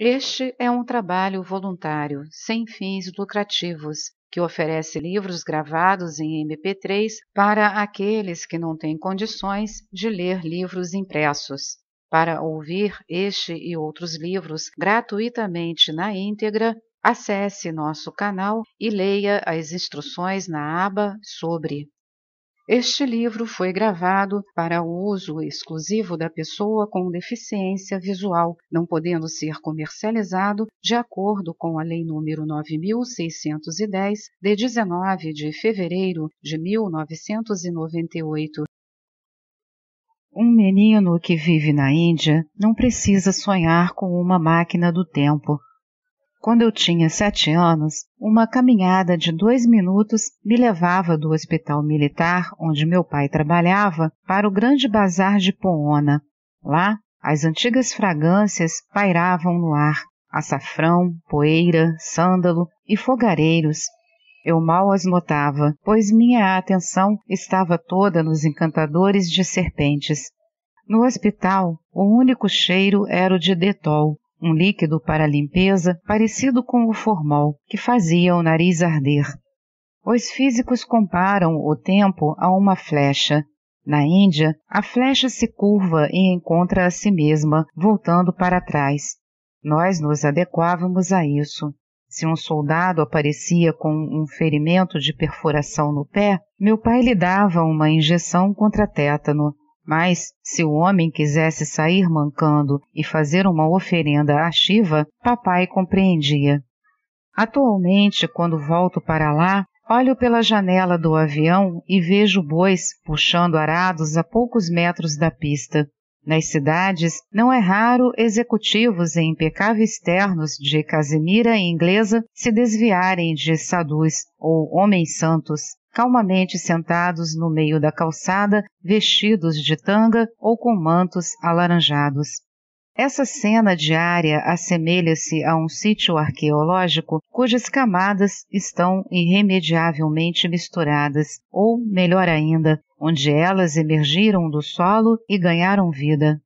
Este é um trabalho voluntário, sem fins lucrativos, que oferece livros gravados em MP3 para aqueles que não têm condições de ler livros impressos. Para ouvir este e outros livros gratuitamente na íntegra, acesse nosso canal e leia as instruções na aba Sobre. Este livro foi gravado para o uso exclusivo da pessoa com deficiência visual, não podendo ser comercializado de acordo com a Lei nº 9.610, de 19 de fevereiro de 1998. Um menino que vive na Índia não precisa sonhar com uma máquina do tempo. Quando eu tinha 7 anos, uma caminhada de 2 minutos me levava do hospital militar onde meu pai trabalhava para o grande bazar de Poona. Lá, as antigas fragrâncias pairavam no ar, açafrão, poeira, sândalo e fogareiros. Eu mal as notava, pois minha atenção estava toda nos encantadores de serpentes. No hospital, o único cheiro era o de Dettol, um líquido para limpeza parecido com o formol, que fazia o nariz arder. Os físicos comparam o tempo a uma flecha. Na Índia, a flecha se curva e encontra a si mesma, voltando para trás. Nós nos adequávamos a isso. Se um soldado aparecia com um ferimento de perfuração no pé, meu pai lhe dava uma injeção contra tétano. Mas, se o homem quisesse sair mancando e fazer uma oferenda a Shiva, papai compreendia. Atualmente, quando volto para lá, olho pela janela do avião e vejo bois puxando arados a poucos metros da pista. Nas cidades, não é raro executivos em impecáveis ternos de casemira inglesa se desviarem de sadhus ou homens santos, calmamente sentados no meio da calçada, vestidos de tanga ou com mantos alaranjados. Essa cena diária assemelha-se a um sítio arqueológico cujas camadas estão irremediavelmente misturadas, ou, melhor ainda, onde elas emergiram do solo e ganharam vida.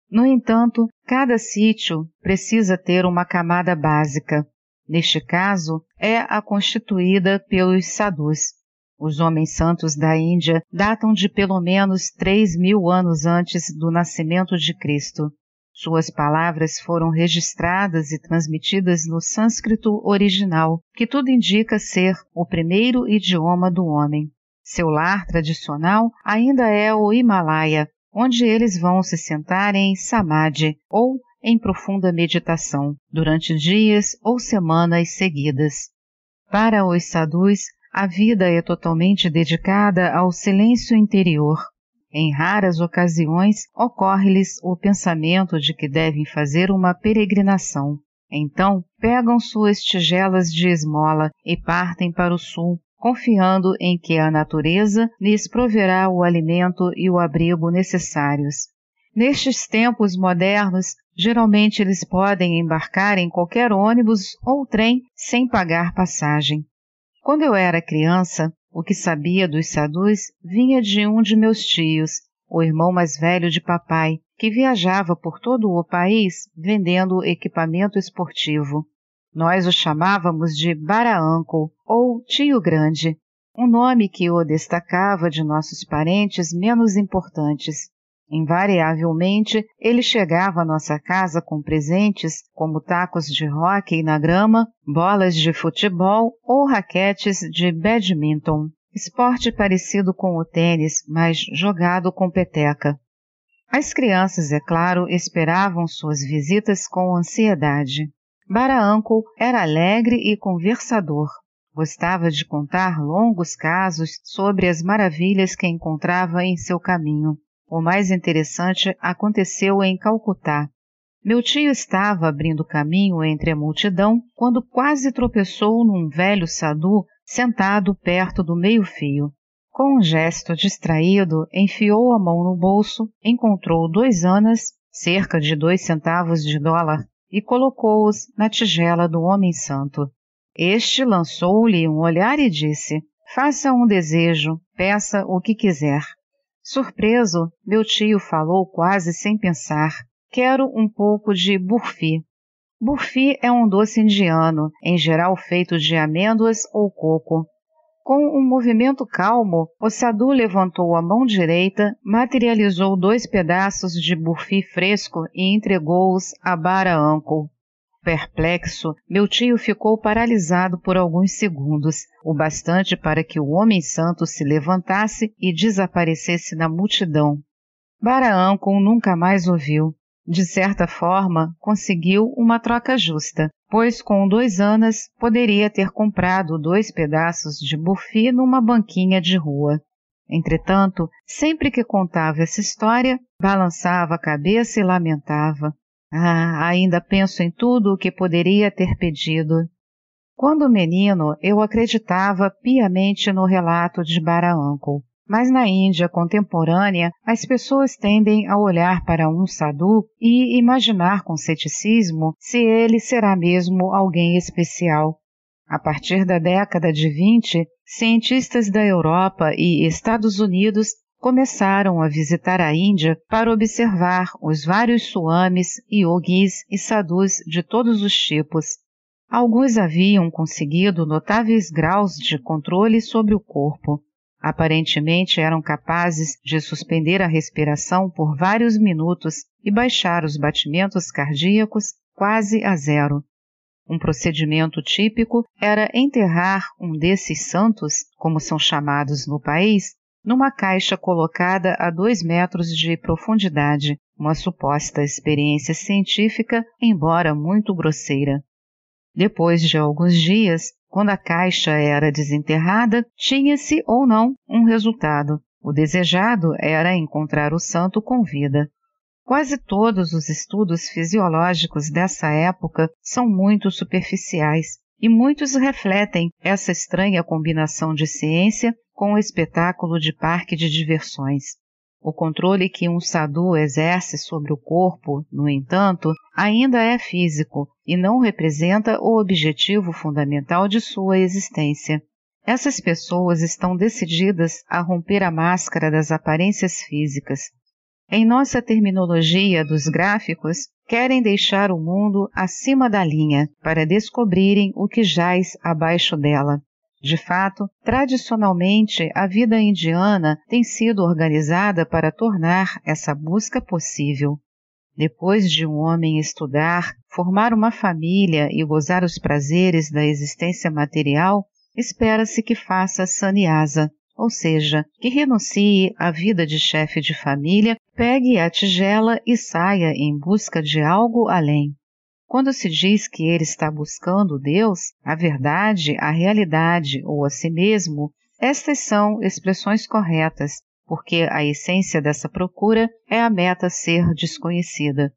No entanto, cada sítio precisa ter uma camada básica. Neste caso, é a constituída pelos sadhus. Os homens santos da Índia datam de pelo menos 3.000 anos antes do nascimento de Cristo. Suas palavras foram registradas e transmitidas no sânscrito original, que tudo indica ser o primeiro idioma do homem. Seu lar tradicional ainda é o Himalaia, onde eles vão se sentar em samadhi, ou em profunda meditação, durante dias ou semanas seguidas. Para os sadhus, a vida é totalmente dedicada ao silêncio interior. Em raras ocasiões, ocorre-lhes o pensamento de que devem fazer uma peregrinação. Então, pegam suas tigelas de esmola e partem para o sul, confiando em que a natureza lhes proverá o alimento e o abrigo necessários. Nestes tempos modernos, geralmente eles podem embarcar em qualquer ônibus ou trem sem pagar passagem. Quando eu era criança, o que sabia dos sadhus vinha de um de meus tios, o irmão mais velho de papai, que viajava por todo o país vendendo equipamento esportivo. Nós o chamávamos de Bara-uncle, ou Tio Grande, um nome que o destacava de nossos parentes menos importantes. Invariavelmente, ele chegava à nossa casa com presentes como tacos de hóquei na grama, bolas de futebol ou raquetes de badminton, esporte parecido com o tênis, mas jogado com peteca. As crianças, é claro, esperavam suas visitas com ansiedade. Bara-uncle era alegre e conversador. Gostava de contar longos casos sobre as maravilhas que encontrava em seu caminho. O mais interessante aconteceu em Calcutá. Meu tio estava abrindo caminho entre a multidão quando quase tropeçou num velho sadhu sentado perto do meio-fio. Com um gesto distraído, enfiou a mão no bolso, encontrou 2 anas, cerca de 2 centavos de dólar, e colocou-os na tigela do homem santo. Este lançou-lhe um olhar e disse: "Faça um desejo, peça o que quiser." Surpreso, meu tio falou quase sem pensar: "Quero um pouco de burfi." Burfi é um doce indiano, em geral feito de amêndoas ou coco. Com um movimento calmo, o sadhu levantou a mão direita, materializou 2 pedaços de burfi fresco e entregou-os a Bara Uncle. Perplexo, meu tio ficou paralisado por alguns segundos, o bastante para que o homem santo se levantasse e desaparecesse na multidão. Bara Uncle nunca mais o viu. De certa forma, conseguiu uma troca justa, pois com 2 anos poderia ter comprado 2 pedaços de burfi numa banquinha de rua. Entretanto, sempre que contava essa história, balançava a cabeça e lamentava. Ainda penso em tudo o que poderia ter pedido. Quando menino, eu acreditava piamente no relato de Bara Uncle. Mas na Índia contemporânea, as pessoas tendem a olhar para um sadhu e imaginar com ceticismo se ele será mesmo alguém especial. A partir da década de 20, cientistas da Europa e Estados Unidos começaram a visitar a Índia para observar os vários swamis, yogis e sadhus de todos os tipos. Alguns haviam conseguido notáveis graus de controle sobre o corpo. Aparentemente eram capazes de suspender a respiração por vários minutos e baixar os batimentos cardíacos quase a 0. Um procedimento típico era enterrar um desses santos, como são chamados no país, numa caixa colocada a 2 metros de profundidade, uma suposta experiência científica, embora muito grosseira. Depois de alguns dias, quando a caixa era desenterrada, tinha-se ou não um resultado. O desejado era encontrar o santo com vida. Quase todos os estudos fisiológicos dessa época são muito superficiais, e muitos refletem essa estranha combinação de ciência com o espetáculo de parque de diversões. O controle que um sadhu exerce sobre o corpo, no entanto, ainda é físico e não representa o objetivo fundamental de sua existência. Essas pessoas estão decididas a romper a máscara das aparências físicas. Em nossa terminologia dos gráficos, querem deixar o mundo acima da linha para descobrirem o que jaz abaixo dela. De fato, tradicionalmente, a vida indiana tem sido organizada para tornar essa busca possível. Depois de um homem estudar, formar uma família e gozar os prazeres da existência material, espera-se que faça sannyasa, ou seja, que renuncie à vida de chefe de família, pegue a tigela e saia em busca de algo além. Quando se diz que ele está buscando Deus, a verdade, a realidade ou a si mesmo, estas são expressões corretas, porque a essência dessa procura é a meta ser desconhecida.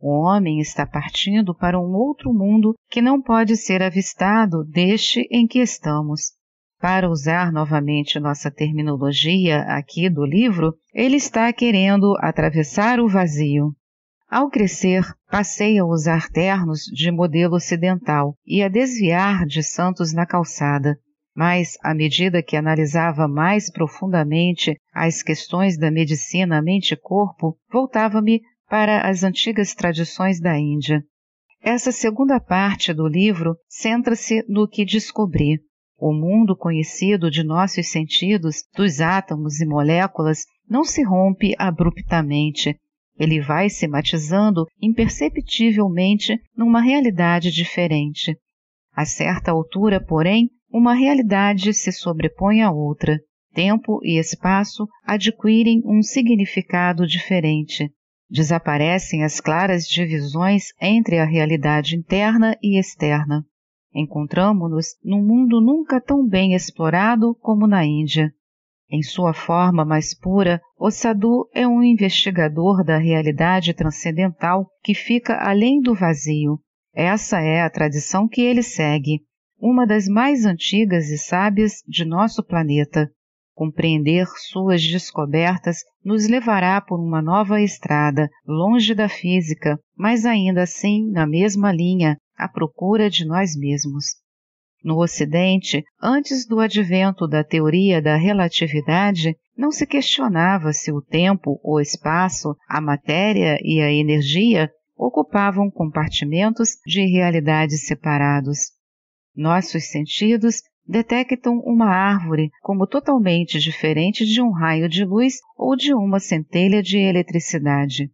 O homem está partindo para um outro mundo que não pode ser avistado deste em que estamos. Para usar novamente nossa terminologia aqui do livro, ele está querendo atravessar o vazio. Ao crescer, passei a usar ternos de modelo ocidental e a desviar de santos na calçada, mas, à medida que analisava mais profundamente as questões da medicina mente-corpo, voltava-me para as antigas tradições da Índia. Essa segunda parte do livro centra-se no que descobri. O mundo conhecido de nossos sentidos, dos átomos e moléculas, não se rompe abruptamente. Ele vai se matizando imperceptivelmente numa realidade diferente. A certa altura, porém, uma realidade se sobrepõe à outra. Tempo e espaço adquirem um significado diferente. Desaparecem as claras divisões entre a realidade interna e externa. Encontramo-nos num mundo nunca tão bem explorado como na Índia. Em sua forma mais pura, o sadhu é um investigador da realidade transcendental que fica além do vazio. Essa é a tradição que ele segue, uma das mais antigas e sábias de nosso planeta. Compreender suas descobertas nos levará por uma nova estrada, longe da física, mas ainda assim na mesma linha, à procura de nós mesmos. No Ocidente, antes do advento da teoria da relatividade, não se questionava se o tempo, o espaço, a matéria e a energia ocupavam compartimentos de realidades separados. Nossos sentidos detectam uma árvore como totalmente diferente de um raio de luz ou de uma centelha de eletricidade.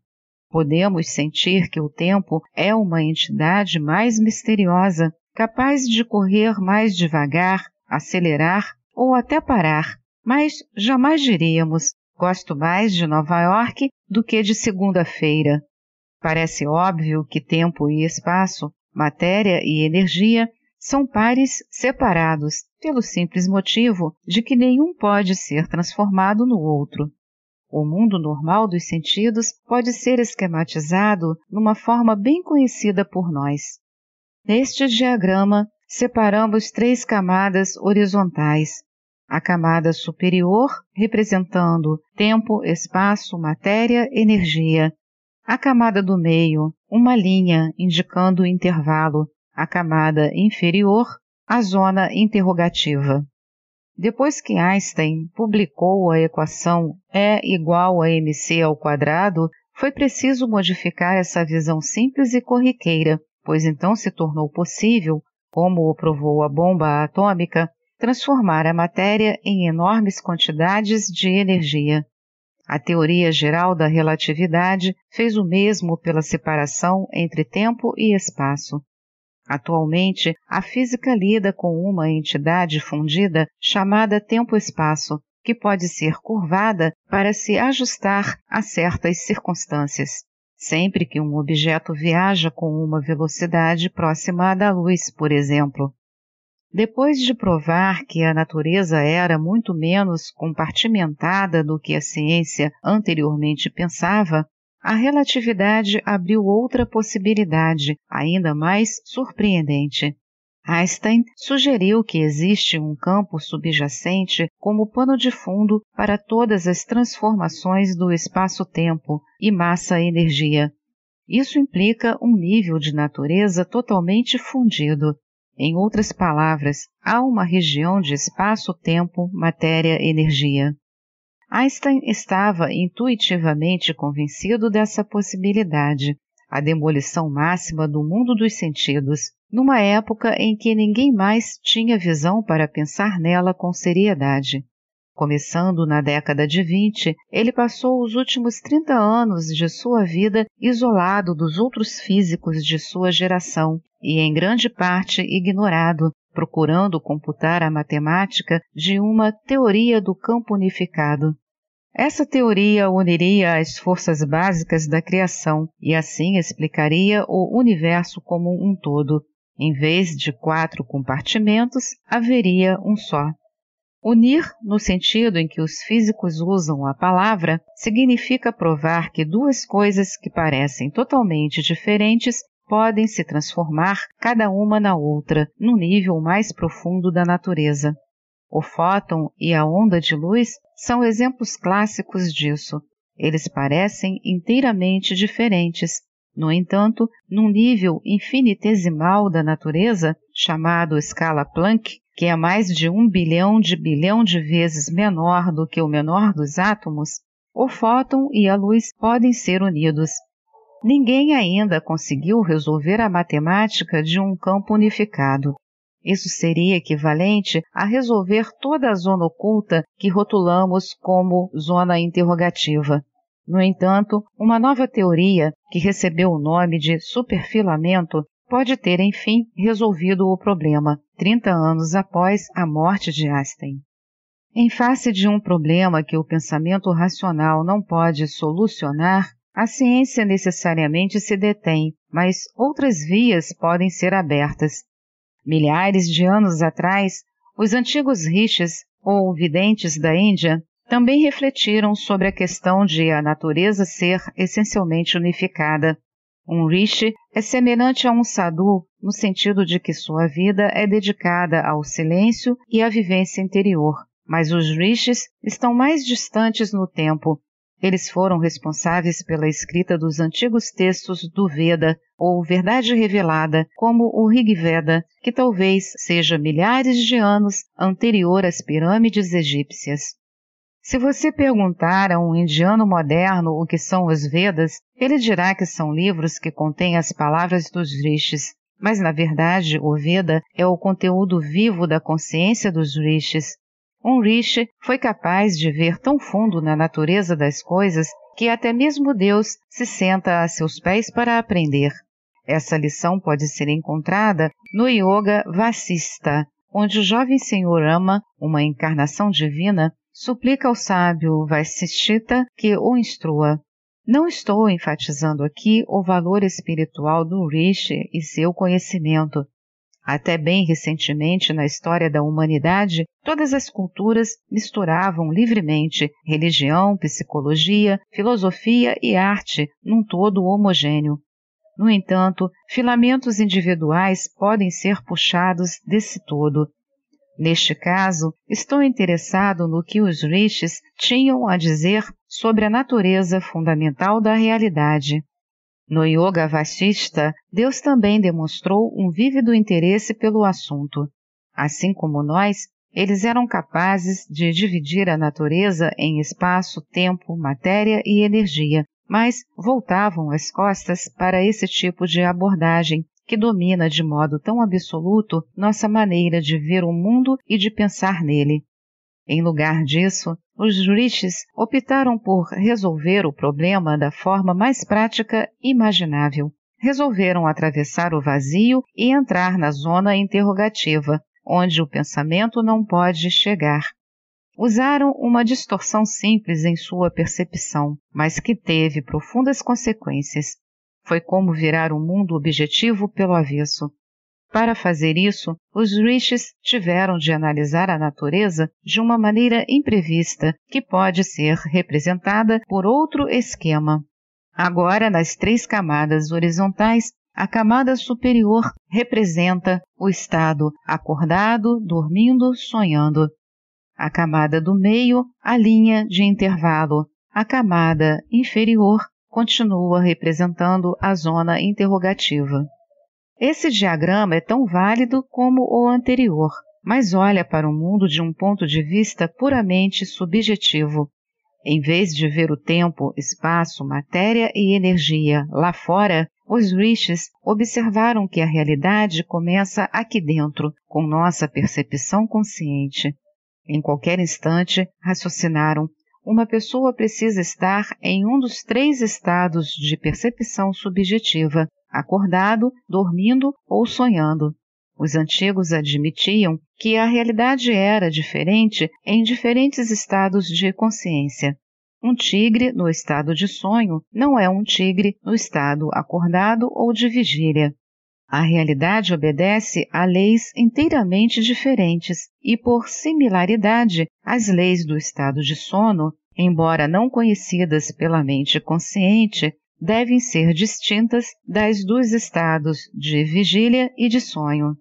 Podemos sentir que o tempo é uma entidade mais misteriosa, capaz de correr mais devagar, acelerar ou até parar, mas jamais diríamos: gosto mais de Nova York do que de segunda-feira. Parece óbvio que tempo e espaço, matéria e energia são pares separados, pelo simples motivo de que nenhum pode ser transformado no outro. O mundo normal dos sentidos pode ser esquematizado numa forma bem conhecida por nós. Neste diagrama, separamos 3 camadas horizontais. A camada superior, representando tempo, espaço, matéria, energia. A camada do meio, uma linha indicando o intervalo. A camada inferior, a zona interrogativa. Depois que Einstein publicou a equação E igual a mc², foi preciso modificar essa visão simples e corriqueira, pois então se tornou possível, como o provou a bomba atômica, transformar a matéria em enormes quantidades de energia. A teoria geral da relatividade fez o mesmo pela separação entre tempo e espaço. Atualmente, a física lida com uma entidade fundida chamada tempo-espaço, que pode ser curvada para se ajustar a certas circunstâncias, sempre que um objeto viaja com uma velocidade próxima à da luz, por exemplo. Depois de provar que a natureza era muito menos compartimentada do que a ciência anteriormente pensava, a relatividade abriu outra possibilidade, ainda mais surpreendente. Einstein sugeriu que existe um campo subjacente como pano de fundo para todas as transformações do espaço-tempo e massa-energia. Isso implica um nível de natureza totalmente fundido. Em outras palavras, há uma região de espaço-tempo, matéria-energia. Einstein estava intuitivamente convencido dessa possibilidade, a demolição máxima do mundo dos sentidos, numa época em que ninguém mais tinha visão para pensar nela com seriedade. Começando na década de 20, ele passou os últimos 30 anos de sua vida isolado dos outros físicos de sua geração e, em grande parte, ignorado, procurando computar a matemática de uma teoria do campo unificado. Essa teoria uniria as forças básicas da criação e assim explicaria o universo como um todo. Em vez de 4 compartimentos, haveria um só. Unir, no sentido em que os físicos usam a palavra, significa provar que 2 coisas que parecem totalmente diferentes podem se transformar cada uma na outra, no nível mais profundo da natureza. O fóton e a onda de luz são exemplos clássicos disso. Eles parecem inteiramente diferentes. No entanto, num nível infinitesimal da natureza, chamado escala Planck, que é mais de 1 bilhão de vezes menor do que o menor dos átomos, o fóton e a luz podem ser unidos. Ninguém ainda conseguiu resolver a matemática de um campo unificado. Isso seria equivalente a resolver toda a zona oculta que rotulamos como zona interrogativa. No entanto, uma nova teoria, que recebeu o nome de superfilamento, pode ter, enfim, resolvido o problema, 30 anos após a morte de Einstein. Em face de um problema que o pensamento racional não pode solucionar, a ciência necessariamente se detém, mas outras vias podem ser abertas. Milhares de anos atrás, os antigos rishis, ou videntes da Índia, também refletiram sobre a questão de a natureza ser essencialmente unificada. Um rishi é semelhante a um sadhu no sentido de que sua vida é dedicada ao silêncio e à vivência interior, mas os rishis estão mais distantes no tempo. Eles foram responsáveis pela escrita dos antigos textos do Veda, ou Verdade Revelada, como o Rig Veda, que talvez seja milhares de anos anterior às pirâmides egípcias. Se você perguntar a um indiano moderno o que são os Vedas, Ele dirá que são livros que contêm as palavras dos rishis, mas na verdade o Veda é o conteúdo vivo da consciência dos rishis. Um rishi foi capaz de ver tão fundo na natureza das coisas que até mesmo Deus se senta a seus pés para aprender. Essa lição pode ser encontrada no Yoga Vasista, onde o jovem senhor Rama, uma encarnação divina, suplica ao sábio Vasishita que o instrua. Não estou enfatizando aqui o valor espiritual do Rishi e seu conhecimento. Até bem recentemente na história da humanidade, todas as culturas misturavam livremente religião, psicologia, filosofia e arte num todo homogêneo. No entanto, filamentos individuais podem ser puxados desse todo. Neste caso, estou interessado no que os rishis tinham a dizer sobre a natureza fundamental da realidade. No Yoga Vasista, Deus também demonstrou um vívido interesse pelo assunto. Assim como nós, eles eram capazes de dividir a natureza em espaço, tempo, matéria e energia, mas voltavam as costas para esse tipo de abordagem, que domina de modo tão absoluto nossa maneira de ver o mundo e de pensar nele. Em lugar disso, os rishis optaram por resolver o problema da forma mais prática imaginável. Resolveram atravessar o vazio e entrar na zona interrogativa, onde o pensamento não pode chegar. Usaram uma distorção simples em sua percepção, mas que teve profundas consequências. Foi como virar o mundo objetivo pelo avesso. Para fazer isso, os rishis tiveram de analisar a natureza de uma maneira imprevista, que pode ser representada por outro esquema. Agora, nas 3 camadas horizontais, a camada superior representa o estado acordado, dormindo, sonhando. A camada do meio, a linha de intervalo. A camada inferior continua representando a zona interrogativa. Esse diagrama é tão válido como o anterior, mas olha para o mundo de um ponto de vista puramente subjetivo. Em vez de ver o tempo, espaço, matéria e energia lá fora, os rishis observaram que a realidade começa aqui dentro, com nossa percepção consciente. Em qualquer instante, raciocinaram, uma pessoa precisa estar em um dos 3 estados de percepção subjetiva, acordado, dormindo ou sonhando. Os antigos admitiam que a realidade era diferente em diferentes estados de consciência. Um tigre no estado de sonho não é um tigre no estado acordado ou de vigília. A realidade obedece a leis inteiramente diferentes e, por similaridade, as leis do estado de sono, embora não conhecidas pela mente consciente, devem ser distintas das dos estados de vigília e de sonho.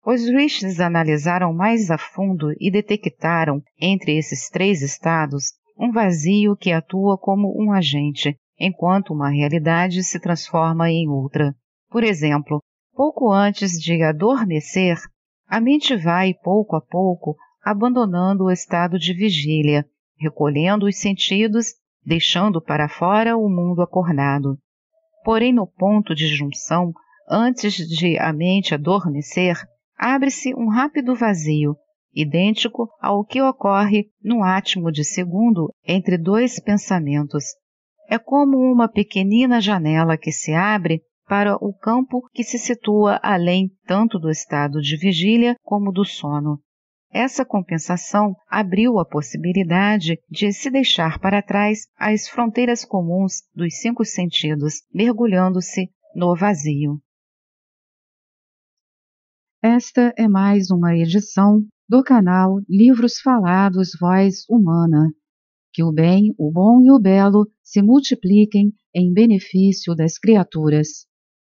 Os rishis analisaram mais a fundo e detectaram, entre esses 3 estados, um vazio que atua como um agente, enquanto uma realidade se transforma em outra. Por exemplo, pouco antes de adormecer, a mente vai, pouco a pouco, abandonando o estado de vigília, recolhendo os sentidos, deixando para fora o mundo acordado. Porém, no ponto de junção, antes de a mente adormecer, abre-se um rápido vazio, idêntico ao que ocorre no átimo de segundo entre 2 pensamentos. É como uma pequenina janela que se abre para o campo que se situa além tanto do estado de vigília como do sono. Essa compensação abriu a possibilidade de se deixar para trás as fronteiras comuns dos 5 sentidos, mergulhando-se no vazio. Esta é mais uma edição do canal Livros Falados Voz Humana. Que o bem, o bom e o belo se multipliquem em benefício das criaturas.